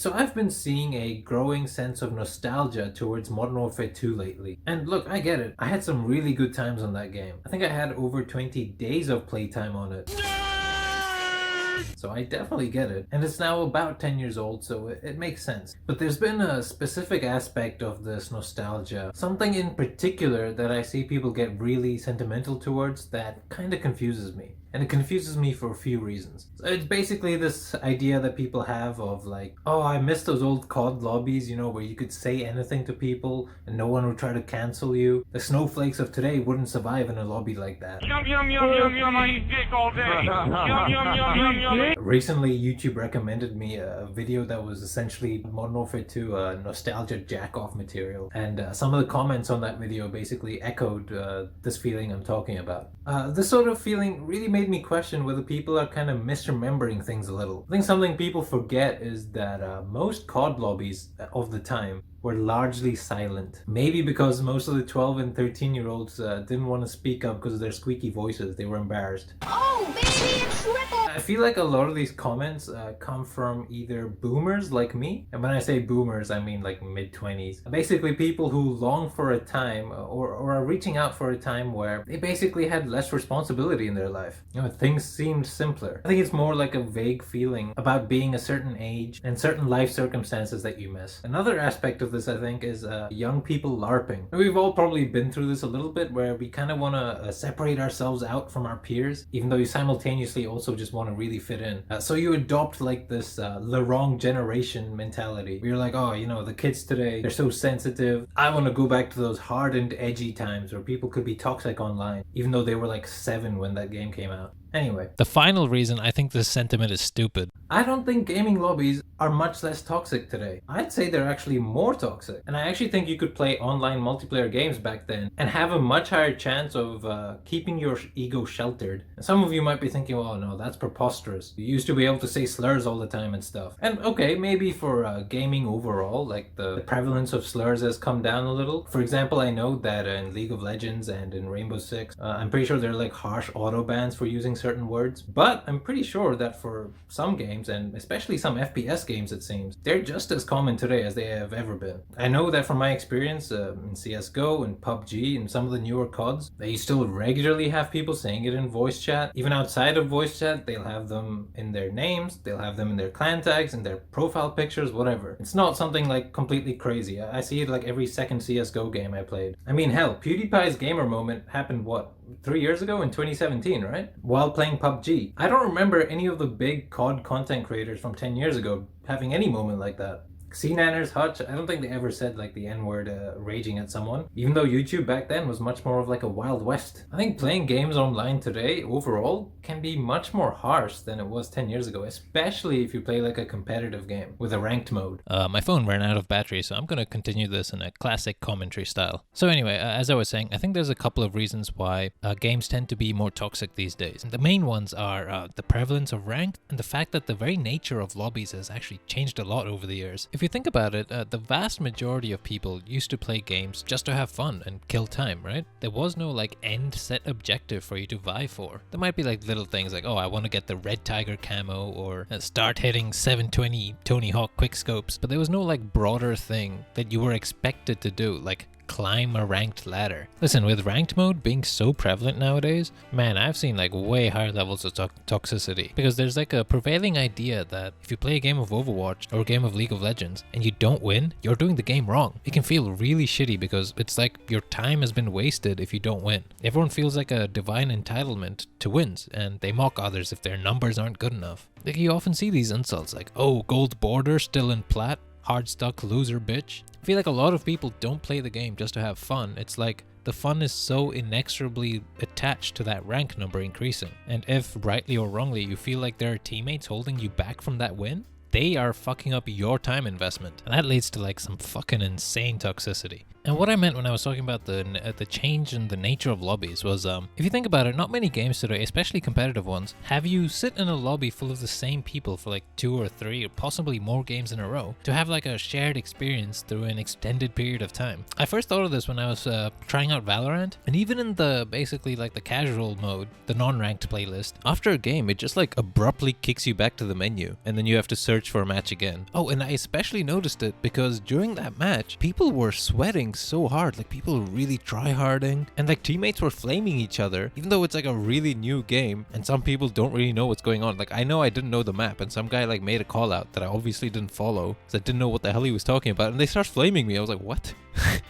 So I've been seeing a growing sense of nostalgia towards Modern Warfare 2 lately. And look, I get it. I had some really good times on that game. I think I had over 20 days of playtime on it. So I definitely get it. And it's now about 10 years old, so it makes sense. But there's been a specific aspect of this nostalgia, something in particular that I see people get really sentimental towards that kind of confuses me. And it confuses me for a few reasons. It's basically this idea that people have of like, oh, I miss those old COD lobbies, you know, where you could say anything to people and no one would try to cancel you. The snowflakes of today wouldn't survive in a lobby like that. Yum, yum, yum, yum, yum, I eat dick all day. Yum, yum, yum, yum, yum. Recently, YouTube recommended me a video that was essentially Modern Warfare 2 nostalgia jack-off material. And some of the comments on that video basically echoed this feeling I'm talking about. This sort of feeling really made me question whether people are kind of misremembering things a little. I think something people forget is that most COD lobbies of the time were largely silent. Maybe because most of the 12 and 13-year-olds didn't want to speak up because of their squeaky voices. They were embarrassed. Oh, baby, it's Reckful! I feel like a lot of these comments come from either boomers like me, and when I say boomers, I mean like mid-20s. Basically people who long for a time or are reaching out for a time where they basically had less responsibility in their life. You know, things seemed simpler. I think it's more like a vague feeling about being a certain age and certain life circumstances that you miss. Another aspect of this, I think, is young people LARPing. We've all probably been through this a little bit where we kind of want to separate ourselves out from our peers, even though you simultaneously also just want to really fit in. So you adopt like this the wrong generation mentality. You're like, oh, you know, the kids today, they're so sensitive. I want to go back to those hardened, edgy times where people could be toxic online, even though they were like 7 when that game came out. Anyway, the final reason I think this sentiment is stupid. I don't think gaming lobbies are much less toxic today. I'd say they're actually more toxic. And I actually think you could play online multiplayer games back then and have a much higher chance of keeping your ego sheltered. And some of you might be thinking, oh no, that's preposterous. You used to be able to say slurs all the time and stuff. And okay, maybe for gaming overall, like the prevalence of slurs has come down a little. For example, I know that in League of Legends and in Rainbow Six, I'm pretty sure there are like harsh auto bans for using certain words. But I'm pretty sure that for some games, and especially some FPS games it seems, they're just as common today as they have ever been. I know that from my experience in CSGO and PUBG and some of the newer CODs, they still regularly have people saying it in voice chat. Even outside of voice chat, they'll have them in their names, they'll have them in their clan tags, in their profile pictures, whatever. It's not something like completely crazy. I see it like every second CSGO game I played. I mean, hell, PewDiePie's gamer moment happened what? 3 years ago in 2017, right? While playing PUBG. I don't remember any of the big COD content creators from 10 years ago having any moment like that. C-Nanners, Hutch, I don't think they ever said like the N-word raging at someone, even though YouTube back then was much more of like a Wild West. I think playing games online today overall can be much more harsh than it was 10 years ago, especially if you play like a competitive game with a ranked mode. My phone ran out of battery, so I'm going to continue this in a classic commentary style. So anyway, as I was saying, I think there's a couple of reasons why games tend to be more toxic these days. And the main ones are the prevalence of ranked and the fact that the very nature of lobbies has actually changed a lot over the years. If you think about it, the vast majority of people used to play games just to have fun and kill time, right? There was no like end set objective for you to vie for. There might be like little things like, oh, I want to get the Red Tiger camo or start hitting 720 Tony Hawk quickscopes, but there was no like broader thing that you were expected to do, like climb a ranked ladder. Listen, with ranked mode being so prevalent nowadays, man, I've seen like way higher levels of toxicity, because there's like a prevailing idea that if you play a game of Overwatch or a game of League of Legends and you don't win, you're doing the game wrong. It can feel really shitty because it's like your time has been wasted if you don't win. Everyone feels like a divine entitlement to wins, and they mock others if their numbers aren't good enough. Like you often see these insults like, oh, gold border still in plat, hard stuck loser bitch. I feel like a lot of people don't play the game just to have fun. It's like the fun is so inexorably attached to that rank number increasing. And if, rightly or wrongly, you feel like there are teammates holding you back from that win, they are fucking up your time investment. And that leads to like some fucking insane toxicity. And what I meant when I was talking about the change in the nature of lobbies was, if you think about it, not many games today, especially competitive ones, have you sit in a lobby full of the same people for like 2 or 3 or possibly more games in a row to have like a shared experience through an extended period of time. I first thought of this when I was trying out Valorant, and even in the basically like the casual mode, the non-ranked playlist, after a game it just like abruptly kicks you back to the menu, and then you have to search search for a match again. Oh, and I especially noticed it because during that match, people were sweating so hard, like people were really try-harding, and like teammates were flaming each other, even though it's like a really new game, and some people don't really know what's going on. Like I know I didn't know the map, and some guy like made a call out that I obviously didn't follow, because I didn't know what the hell he was talking about, and they start flaming me. I was like, what?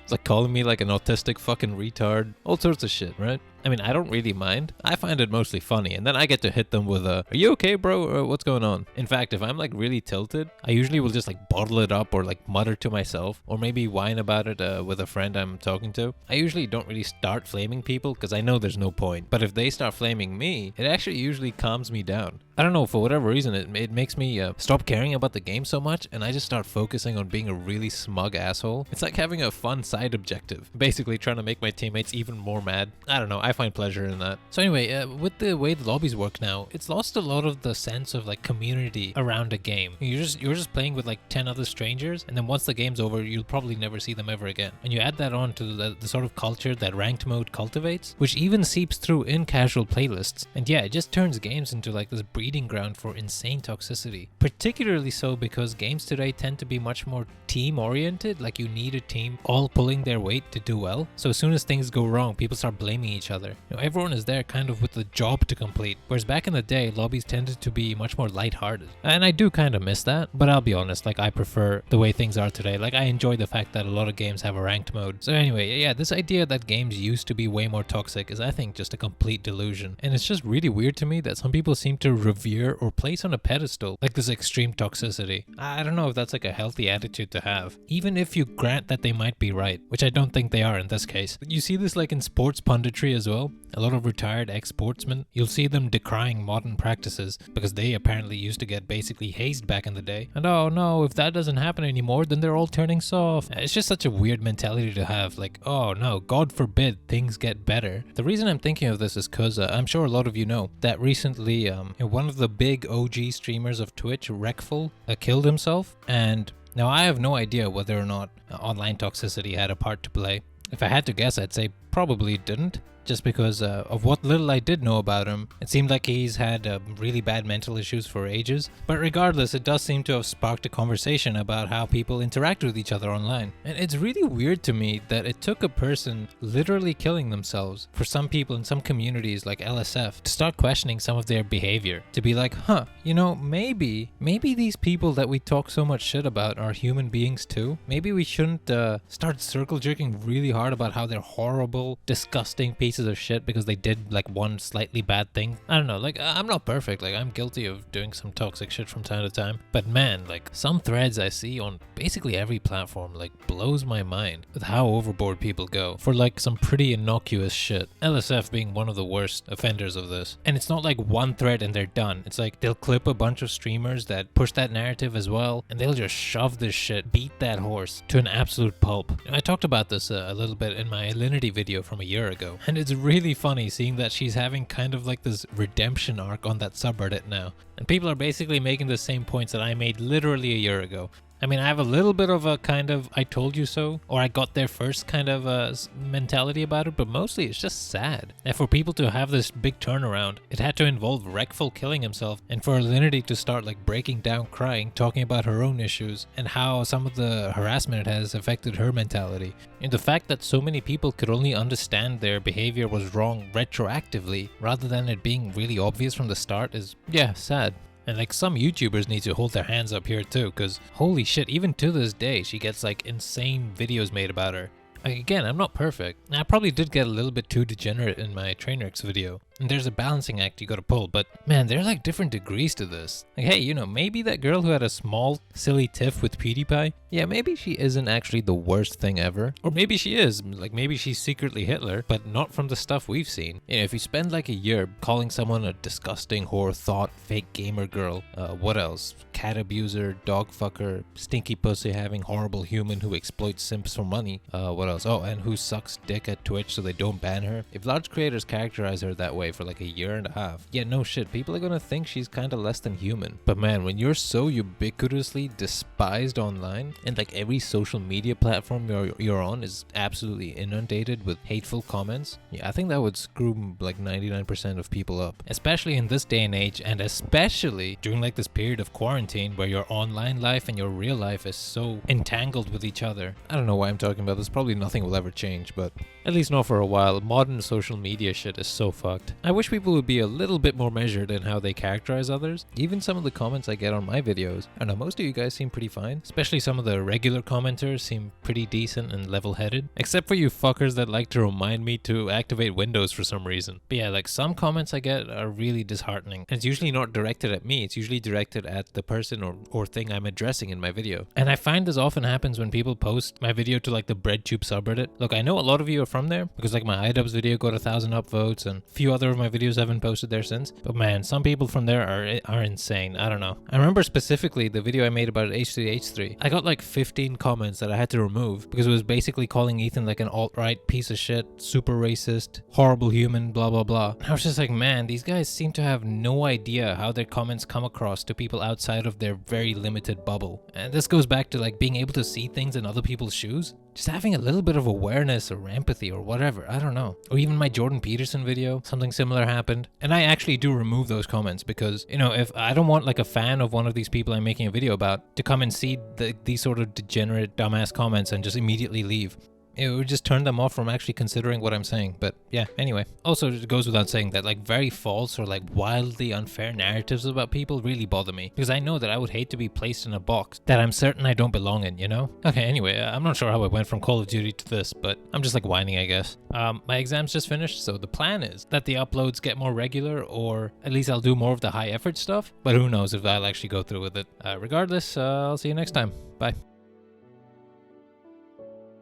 It's like calling me like an autistic fucking retard, all sorts of shit, right? I mean, I don't really mind. I find it mostly funny, and then I get to hit them with a, "Are you okay, bro? Or what's going on?" In fact, if I'm like really tilted, I usually will just like bottle it up or like mutter to myself, or maybe whine about it with a friend I'm talking to. I usually don't really start flaming people because I know there's no point. But if they start flaming me, it actually usually calms me down. I don't know, for whatever reason, it makes me stop caring about the game so much, and I just start focusing on being a really smug asshole. It's like having a fun side objective, basically trying to make my teammates even more mad. I don't know, I find pleasure in that. So anyway, with the way the lobbies work now, it's lost a lot of the sense of like community around a game. You're just playing with like 10 other strangers, and then once the game's over, you'll probably never see them ever again. And you add that on to the sort of culture that ranked mode cultivates, which even seeps through in casual playlists. And yeah, it just turns games into like this breeding ground for insane toxicity. Particularly so because games today tend to be much more team oriented, like you need a team all pulling their weight to do well. So as soon as things go wrong, people start blaming each other. You know, everyone is there kind of with a job to complete, whereas back in the day, lobbies tended to be much more lighthearted. And I do kind of miss that, but I'll be honest, like I prefer the way things are today. Like I enjoy the fact that a lot of games have a ranked mode. So anyway, yeah, this idea that games used to be way more toxic is, I think, just a complete delusion. And it's just really weird to me that some people seem to revere or place on a pedestal like this extreme toxicity. I don't know if that's like a healthy attitude to have, even if you grant that they might be right, which I don't think they are in this case. You see this like in sports punditry as well. A lot of retired ex-sportsmen, you'll see them decrying modern practices because they apparently used to get basically hazed back in the day. And oh no, if that doesn't happen anymore, then they're all turning soft. It's just such a weird mentality to have, like, oh no, God forbid things get better. The reason I'm thinking of this is because I'm sure a lot of you know that recently one of the big OG streamers of Twitch, Reckful, killed himself. And now I have no idea whether or not online toxicity had a part to play. If I had to guess, I'd say probably didn't. Just because of what little I did know about him, it seemed like he's had really bad mental issues for ages. But regardless, it does seem to have sparked a conversation about how people interact with each other online. And it's really weird to me that it took a person literally killing themselves for some people in some communities like LSF to start questioning some of their behavior. To be like, huh, you know, maybe these people that we talk so much shit about are human beings too. Maybe we shouldn't start circle jerking really hard about how they're horrible, disgusting pieces of shit because they did like one slightly bad thing. I don't know, like I'm not perfect, like I'm guilty of doing some toxic shit from time to time, but man, like some threads I see on basically every platform like blows my mind with how overboard people go for like some pretty innocuous shit. LSF being one of the worst offenders of this. And it's not like one thread and they're done. It's like they'll clip a bunch of streamers that push that narrative as well, and they'll just shove this shit, beat that horse to an absolute pulp. I talked about this a little bit in my Alinity video from a year ago, and it's really funny seeing that she's having kind of like this redemption arc on that subreddit now. And people are basically making the same points that I made literally a year ago. I mean, I have a little bit of a kind of I told you so, or I got there first kind of mentality about it, but mostly it's just sad. And for people to have this big turnaround, it had to involve Reckful killing himself, and for Alinity to start like breaking down crying, talking about her own issues, and how some of the harassment has affected her mentality. And the fact that so many people could only understand their behavior was wrong retroactively, rather than it being really obvious from the start is, yeah, sad. And like some YouTubers need to hold their hands up here too, because holy shit, even to this day, she gets like insane videos made about her. Like, again, I'm not perfect. I probably did get a little bit too degenerate in my Trainwrecks video. And there's a balancing act you gotta pull, but man, there are like different degrees to this. Like, hey, you know, maybe that girl who had a small, silly tiff with PewDiePie, yeah, maybe she isn't actually the worst thing ever. Or maybe she is, like maybe she's secretly Hitler, but not from the stuff we've seen. You know, if you spend like a year calling someone a disgusting whore, thought, fake gamer girl, what else? Cat abuser, dog fucker, stinky pussy having horrible human who exploits simps for money, what else? Oh, and who sucks dick at Twitch so they don't ban her. If large creators characterize her that way, away for like a year and a half. Yeah, no shit, people are gonna think she's kinda less than human. But man, when you're so ubiquitously despised online, and like every social media platform you're on is absolutely inundated with hateful comments, yeah, I think that would screw like 99% of people up. Especially in this day and age, and especially during like this period of quarantine where your online life and your real life is so entangled with each other. I don't know why I'm talking about this, probably nothing will ever change, but at least not for a while. Modern social media shit is so fucked. I wish people would be a little bit more measured in how they characterize others. Even some of the comments I get on my videos, I know most of you guys seem pretty fine, especially some of the regular commenters seem pretty decent and level-headed, except for you fuckers that like to remind me to activate Windows for some reason. But yeah, like some comments I get are really disheartening. And it's usually not directed at me, it's usually directed at the person or thing I'm addressing in my video. And I find this often happens when people post my video to like the BreadTube subreddit. Look, I know a lot of you are from there because like my iDubbbz video got 1,000 upvotes and a few other of my videos haven't posted there since. But man, some people from there are insane. I don't know. I remember specifically the video I made about H3H3. I got like 15 comments that I had to remove because it was basically calling Ethan like an alt-right piece of shit, super racist, horrible human, blah blah blah. And I was just like, man, these guys seem to have no idea how their comments come across to people outside of their very limited bubble. And this goes back to like being able to see things in other people's shoes. Just having a little bit of awareness or empathy or whatever, I don't know. Or even my Jordan Peterson video, something similar happened. And I actually do remove those comments because, you know, if I don't want like a fan of one of these people I'm making a video about to come and see these sort of degenerate dumbass comments and just immediately leave. It would just turn them off from actually considering what I'm saying. But yeah, anyway. Also, it goes without saying that like very false or like wildly unfair narratives about people really bother me. Because I know that I would hate to be placed in a box that I'm certain I don't belong in, you know? Okay, anyway, I'm not sure how I went from Call of Duty to this, but I'm just like whining, I guess. My exam's just finished, so the plan is that the uploads get more regular, or at least I'll do more of the high effort stuff. But who knows if I'll actually go through with it. Regardless, I'll see you next time. Bye.